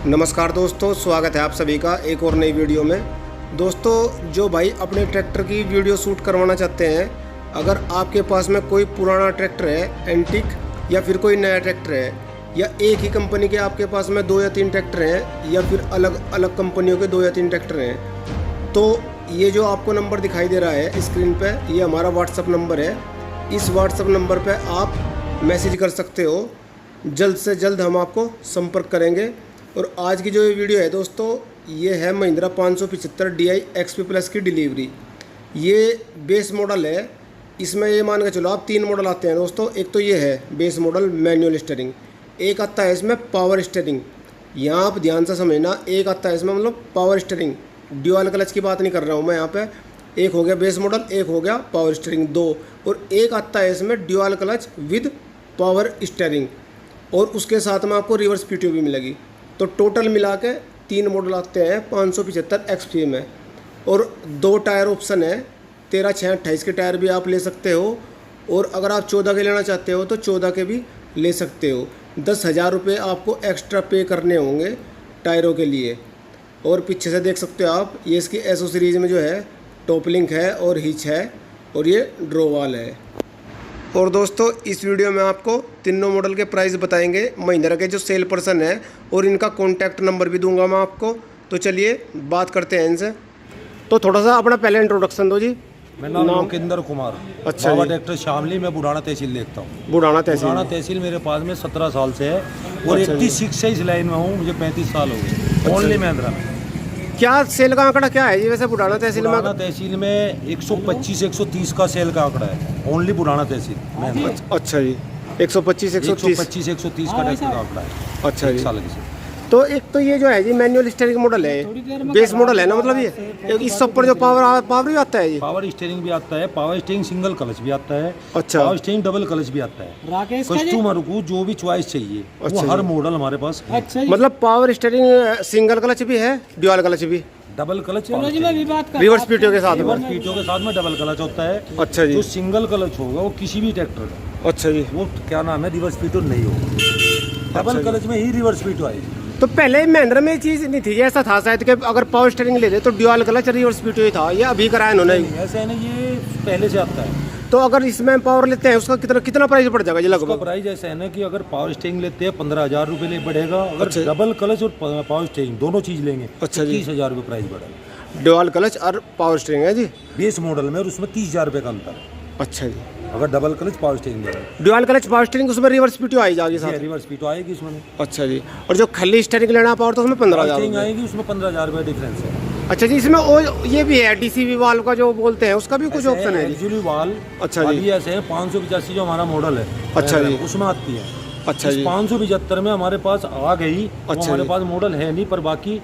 नमस्कार दोस्तों, स्वागत है आप सभी का एक और नई वीडियो में। दोस्तों, जो भाई अपने ट्रैक्टर की वीडियो शूट करवाना चाहते हैं, अगर आपके पास में कोई पुराना ट्रैक्टर है एंटिक या फिर कोई नया ट्रैक्टर है, या एक ही कंपनी के आपके पास में 2 या 3 ट्रैक्टर हैं, या फिर अलग अलग कंपनियों के 2 या 3 ट्रैक्टर हैं, तो ये जो आपको नंबर दिखाई दे रहा है स्क्रीन पे, ये हमारा व्हाट्सअप नंबर है। इस व्हाट्सअप नंबर पे आप मैसेज कर सकते हो। जल्द से जल्द हम आपको संपर्क करेंगे। और आज की जो ये वीडियो है दोस्तों, ये है महिंद्रा 575 DI XP प्लस की डिलीवरी। ये बेस मॉडल है। इसमें ये मान के चलो आप 3 मॉडल आते हैं दोस्तों। एक तो ये है बेस मॉडल मैनुअल स्टीयरिंग, एक आता है इसमें पावर स्टीयरिंग। यहाँ आप ध्यान से समझना, एक आता है इसमें मतलब पावर स्टीयरिंग, ड्यूअल क्लच की बात नहीं कर रहा हूँ मैं यहाँ पे। एक हो गया बेस मॉडल, एक हो गया पावर स्टीयरिंग 2, और एक आता है इसमें dual clutch with power steering, और उसके साथ में आपको रिवर्स PTO भी मिलेगी। तो टोटल मिला के 3 मॉडल आते हैं 575 XP में। और 2 टायर ऑप्शन है, 13, 6, 28 के टायर भी आप ले सकते हो, और अगर आप 14 के लेना चाहते हो तो 14 के भी ले सकते हो। 10,000 रुपये आपको एक्स्ट्रा पे करने होंगे टायरों के लिए। और पीछे से देख सकते हो आप, ये इसकी एसओ सीरीज़ में जो है टॉप लिंक है और हिच है, और ये ड्रोवाल है। और दोस्तों, इस वीडियो में आपको तीनों मॉडल के प्राइस बताएंगे, महिंद्रा के जो सेल पर्सन है, और इनका कॉन्टैक्ट नंबर भी दूंगा मैं आपको। तो चलिए बात करते हैं इनसे। तो थोड़ा सा अपना पहले इंट्रोडक्शन दो जी। मेरा नाम लोकेंद्र कुमार। अच्छा, बाबा ट्रैक्टर शामली में बुढ़ाना तहसील देखता हूँ। बुढ़ाना तहसील मेरे पास में 17 साल से है, और 86 से इस लाइन में हूँ। मुझे 35 साल हो गए ओनली महिंद्रा में। क्या सेल का आंकड़ा क्या है जी वैसे बुढ़ाना तहसील में? बुढ़ाना तहसील में 125-130 का सेल का आंकड़ा है, ओनली बुढ़ाना तहसील। अच्छा जी, 125-130 का ट्रैक्टर का आंकड़ा है। अच्छा जी। साल की। तो एक तो ये जो है जी मैनुअल स्टीयरिंग मॉडल है, बेस मॉडल है ना, मतलब ये इससे ऊपर जो पावर भी आता है जी। पावर स्टीयरिंग भी आता है, पावर स्टीयरिंग सिंगल क्लच भी आता है। अच्छा। पावर स्टीयरिंग डबल क्लच भी आता है। कस्टमर को जो भी चॉइस चाहिए वो हर मॉडल हमारे पास है। मतलब पावर स्टीयरिंग सिंगल क्लच भी है, ड्यूअल क्लच भी, डबल क्लच, रिवर्स PTO के साथ में। PTO के साथ में डबल क्लच होता है। अच्छा जी। जो सिंगल क्लच होगा वो किसी भी ट्रैक्टर का, अच्छा जी, वो क्या नाम है, रिवर्स PTO नहीं होगा। डबल क्लच में ही रिवर्स PTO आएगी। तो पहले महिंद्रा में ये चीज़ नहीं थी, ऐसा था शायद कि अगर पावर स्टीयरिंग ले ले तो ड्यूअल क्लच रिवर्स PTO ही था, ये अभी कराया इन्होंने? ऐसा है ना, ये पहले से आता है। तो अगर इसमें पावर लेते हैं उसका कितना प्राइस पड़ जाएगा जी लगभग? प्राइस ऐसा है ना कि अगर पावर स्टीयरिंग लेते हैं 15,000 रुपये ले पड़ेगा। अगर डबल क्लच और पावर स्टीयरिंग दोनों चीज़ लेंगे, 30,000 रुपये प्राइस बढ़ेगा। ड्यूअल क्लच और पावर स्टीयरिंग है जी बेस मॉडल में, और उसमें 30,000 रुपये का अंतर है। अच्छा जी। अगर डबल क्लच पावर स्टीयरिंग लेंगे, ड्यूअल क्लच पावर स्टीयरिंग उसमें रिवर्स PTO आई जाएगी साथ? रिवर्स PTO आएगी उसमें। अच्छा जी। और जो खाली स्टीयरिंग लेना पावर तो उसमें 15,000 आएगी, उसमें 15,000 रुपये डिफरेंस है। अच्छा जी। इसमें ये भी है DCV वाल्व का जो बोलते हैं, उसका भी कुछ ऑप्शन है? एक्चुअली वाल्व, अच्छा जी, ऐसे है 585 जो हमारा मॉडल है, अच्छा जी, उसमें आती है। अच्छा जी। 575 में हमारे पास आ गई। अच्छा, हमारे पास मॉडल है नहीं, पर बाकी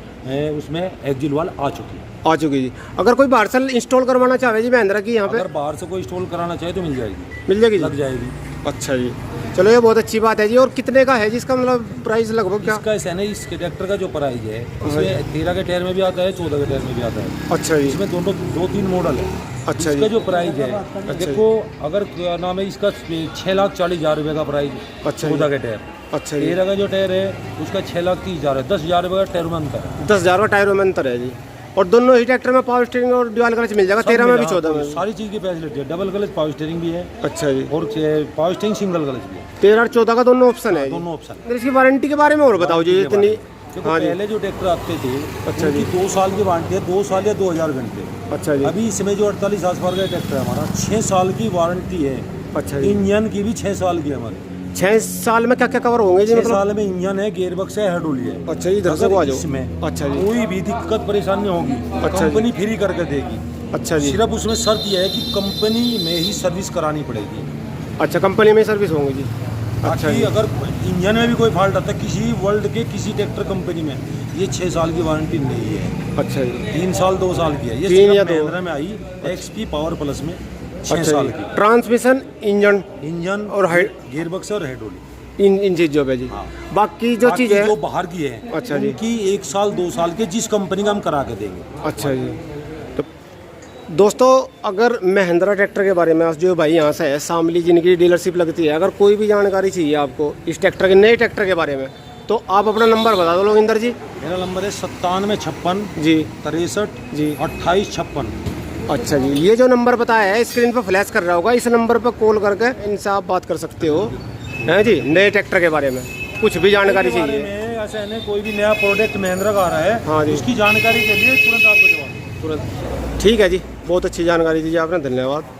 उसमें एक्चुअल वाल आ चुकी जी। अगर कोई बाहर से इंस्टॉल करवाना चाहे जी महिंद्रा की यहाँ पे, अगर बाहर से कोई इंस्टॉल कराना चाहे तो मिल जाएगी लग जाएगी। अच्छा जी, चलो ये बहुत अच्छी बात है जी। और कितने का है जी इसका मतलब प्राइस लगभग क्या? इसका ऐसा है ना, इस ट्रैक्टर का जो प्राइस है, इसमें 13 के टायर में भी आता है, 14 के टायर में भी आता है। अच्छा जी। इसमें दोनों 2-3 मॉडल है। अच्छा इसका जी। जो प्राइस है, देखो, अगर क्या नाम है इसका 6,40,000 रुपये का प्राइस। अच्छा। 14 के टायर। अच्छा। 13 का जो टायर है उसका 6,30,000 है। 10,000 रुपये का टायर में अंतर है। 10,000 का टायरों में अंतर है जी। और दोनों ही ट्रैक्टर में पावर स्टीयरिंग और ड्यूअल क्लच मिल जाएगा, 13 में भी 14 में? सारी चीज़ की फैसिलिटी है। डबल क्लच पावर स्टीयरिंग भी है। अच्छा जी। और पावर स्टीयरिंग सिंगल क्लच भी है। 13 और 14 का दोनों ऑप्शन है? दोनों ऑप्शन। इसकी वारंटी के बारे में और बताओ जी इतनी। हाँ जी। पहले जो ट्रैक्टर आते थे, अच्छा जी, 2 साल की वारंटी है, 2 साल या 2,000 घंटे। अच्छा जी। अभी इसमें जो 48 हार्स का ट्रैक्टर है हमारा, 6 साल की वारंटी है। अच्छा जी। इंजन की भी 6 साल की है हमारी। 6 साल में क्या क्या कवर होंगे जी? 6 मतलब साल में इंजन है, गियर बॉक्स है, हेड है। अच्छा जी, इधर से आ जाओ। इसमें अच्छा जी, कोई भी दिक्कत परेशानी होगी, अच्छा, कंपनी फ्री करके देगी। अच्छा जी। सिर्फ उसमें शर्त यह है कि कंपनी में ही सर्विस करानी पड़ेगी। अच्छा, कंपनी में सर्विस होंगी जी। अच्छा जी। अगर इंजन में भी कोई फॉल्ट आता है किसी वर्ल्ड के किसी ट्रैक्टर कंपनी में, ये 6 साल की वारंटी नहीं है। अच्छा जी। 3 साल 2 साल की है। ये 3 या 2 महिंद्रा में आई XP पावर प्लस में 6 साल की। ट्रांसमिशन, इंजन और गियर बॉक्स और हेड इन चीज़ों पे जी। बाकी जो चीज़ है जो बाहर की है, अच्छा जी, उनकी 1 साल 2 साल के जिस कंपनी का हम करा के देंगे। अच्छा जी। तो दोस्तों, अगर महिंद्रा ट्रैक्टर के बारे में जो भाई यहाँ से है शामली जिनकी डीलरशिप लगती है, अगर कोई भी जानकारी चाहिए आपको इस ट्रैक्टर के, नए ट्रैक्टर के बारे में, तो आप अपना नंबर बता दो लोगिंदर जी। मेरा नंबर है 9756 जी 63 जी 2856। अच्छा जी, ये जो नंबर बताया है स्क्रीन पर फ्लैश कर रहा होगा, इस नंबर पर कॉल करके इनसे आप बात कर सकते हो, हैं जी, नए ट्रैक्टर के बारे में कुछ भी जानकारी चाहिए। ऐसा है, कोई भी नया प्रोडक्ट महिंद्रा का आ रहा है, हाँ जी, उसकी जानकारी के लिए तुरंत आपको जवाब। तुरंत। ठीक है जी, बहुत अच्छी जानकारी दी आपने, धन्यवाद।